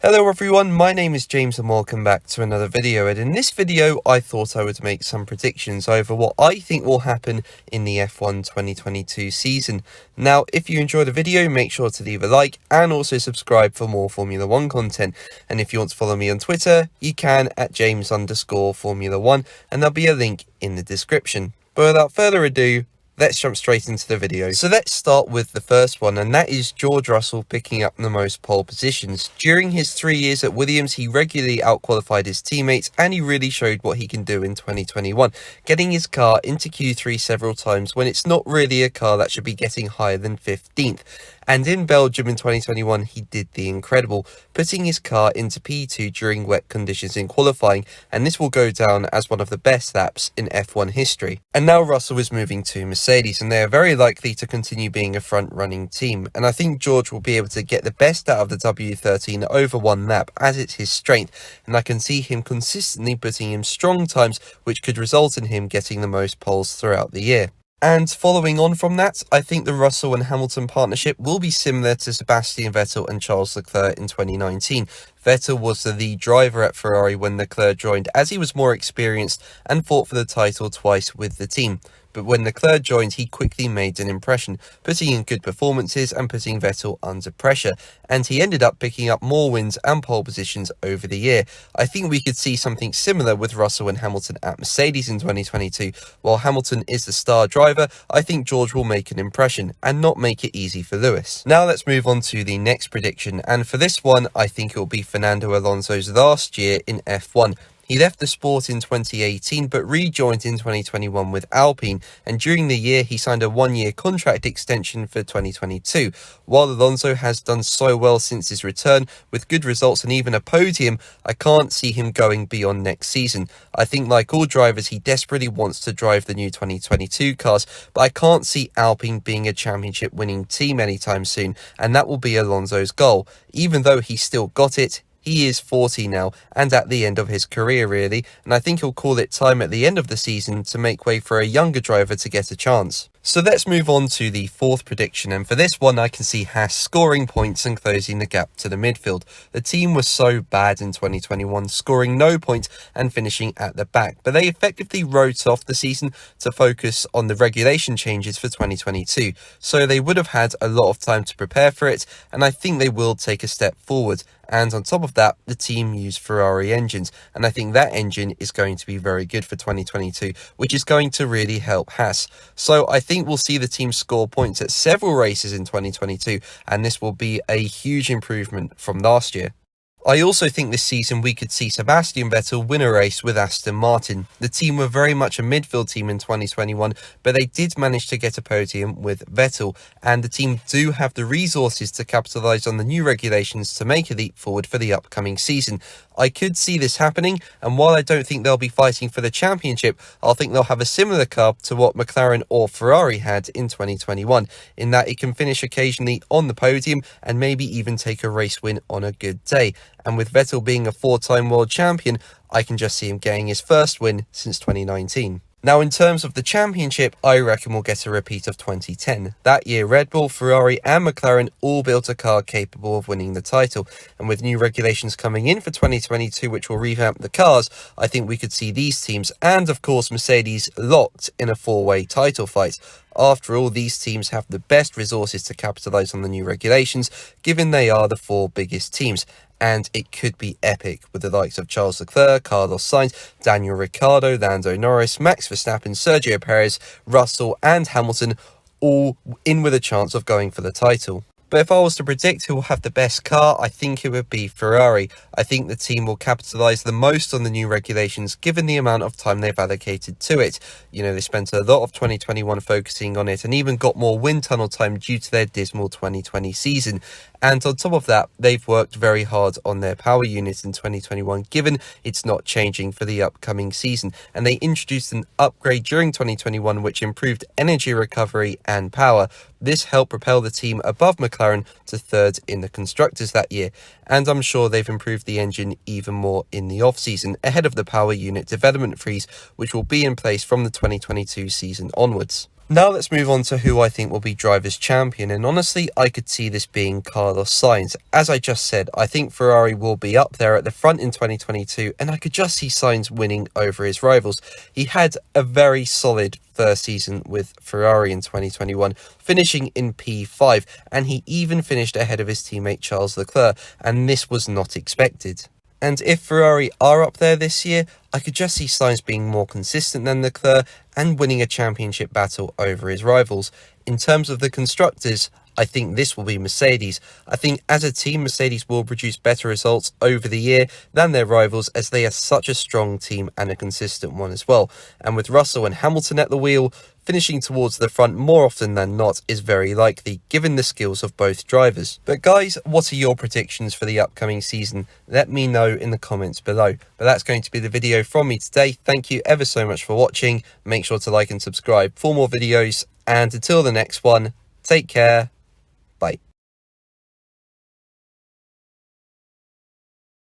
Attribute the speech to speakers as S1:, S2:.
S1: Hello everyone, my name is James and welcome back to another video, and in this video I thought I would make some predictions over what I think will happen in the F1 2022 season. Now if you enjoyed the video, make sure to leave a like and also subscribe for more Formula 1 content, and if you want to follow me on Twitter you can at James_Formula1 and there'll be a link in the description. But without further ado, let's jump straight into the video. So let's start with the first one, and that is George Russell picking up the most pole positions. During his 3 years at Williams, he regularly outqualified his teammates and he really showed what he can do in 2021, getting his car into Q3 several times when it's not really a car that should be getting higher than 15th. And in Belgium in 2021, he did the incredible, putting his car into P2 during wet conditions in qualifying, and this will go down as one of the best laps in F1 history. And now Russell is moving to Mercedes, and they are very likely to continue being a front-running team, and I think George will be able to get the best out of the W13 over one lap, as it's his strength, and I can see him consistently putting in strong times, which could result in him getting the most poles throughout the year. And following on from that, I think the Russell and Hamilton partnership will be similar to Sebastian Vettel and Charles Leclerc in 2019. Vettel was the lead driver at Ferrari when Leclerc joined, as he was more experienced and fought for the title twice with the team. But when Leclerc joined, he quickly made an impression, putting in good performances and putting Vettel under pressure, and he ended up picking up more wins and pole positions over the year. I think we could see something similar with Russell and Hamilton at Mercedes in 2022. While Hamilton is the star driver, I think George will make an impression and not make it easy for Lewis. Now let's move on to the next prediction, and for this one, I think it will be Fernando Alonso's last year in F1. He left the sport in 2018 but rejoined in 2021 with Alpine, and during the year he signed a one-year contract extension for 2022. While Alonso has done so well since his return with good results and even a podium, I can't see him going beyond next season. I think like all drivers he desperately wants to drive the new 2022 cars, but I can't see Alpine being a championship winning team anytime soon, and that will be Alonso's goal. Even though he's still got it, he is 40 now and at the end of his career really, and I think he'll call it time at the end of the season to make way for a younger driver to get a chance. So let's move on to the fourth prediction, and for this one I can see Haas scoring points and closing the gap to the midfield. The team was so bad in 2021, scoring no points and finishing at the back, but they effectively wrote off the season to focus on the regulation changes for 2022, so they would have had a lot of time to prepare for it, and I think they will take a step forward. And on top of that, the team used Ferrari engines, and I think that engine is going to be very good for 2022, which is going to really help Haas. So I think we'll see the team score points at several races in 2022, and this will be a huge improvement from last year. I also think this season we could see Sebastian Vettel win a race with Aston Martin. The team were very much a midfield team in 2021, but they did manage to get a podium with Vettel, and the team do have the resources to capitalise on the new regulations to make a leap forward for the upcoming season. I could see this happening, and while I don't think they'll be fighting for the championship, I think they'll have a similar car to what McLaren or Ferrari had in 2021, in that it can finish occasionally on the podium and maybe even take a race win on a good day. And with Vettel being a four-time world champion, I can just see him getting his first win since 2019. Now in terms of the championship, I reckon we'll get a repeat of 2010. That year Red Bull, Ferrari and McLaren all built a car capable of winning the title, and with new regulations coming in for 2022 which will revamp the cars, I think we could see these teams and of course Mercedes locked in a four-way title fight. After all, these teams have the best resources to capitalise on the new regulations, given they are the four biggest teams. And it could be epic with the likes of Charles Leclerc, Carlos Sainz, Daniel Ricciardo, Lando Norris, Max Verstappen, Sergio Perez, Russell and Hamilton all in with a chance of going for the title. But if I was to predict who will have the best car, I think it would be Ferrari. I think the team will capitalise the most on the new regulations given the amount of time they've allocated to it. You know, they spent a lot of 2021 focusing on it and even got more wind tunnel time due to their dismal 2020 season. And on top of that, they've worked very hard on their power unit in 2021, given it's not changing for the upcoming season. And they introduced an upgrade during 2021, which improved energy recovery and power. This helped propel the team above McLaren to third in the Constructors that year. And I'm sure they've improved the engine even more in the off-season, ahead of the power unit development freeze, which will be in place from the 2022 season onwards. Now let's move on to who I think will be Drivers' Champion, and honestly I could see this being Carlos Sainz. As I just said, I think Ferrari will be up there at the front in 2022, and I could just see Sainz winning over his rivals. He had a very solid first season with Ferrari in 2021, finishing in P5, and he even finished ahead of his teammate Charles Leclerc, and this was not expected. And if Ferrari are up there this year, I could just see Sainz being more consistent than Leclerc and winning a championship battle over his rivals. In terms of the constructors, I think this will be Mercedes. I think as a team, Mercedes will produce better results over the year than their rivals, as they are such a strong team and a consistent one as well. And with Russell and Hamilton at the wheel, finishing towards the front more often than not is very likely, given the skills of both drivers. But guys, what are your predictions for the upcoming season? Let me know in the comments below. But that's going to be the video from me today. Thank you ever so much for watching. Make sure to like and subscribe for more videos. And until the next one, take care.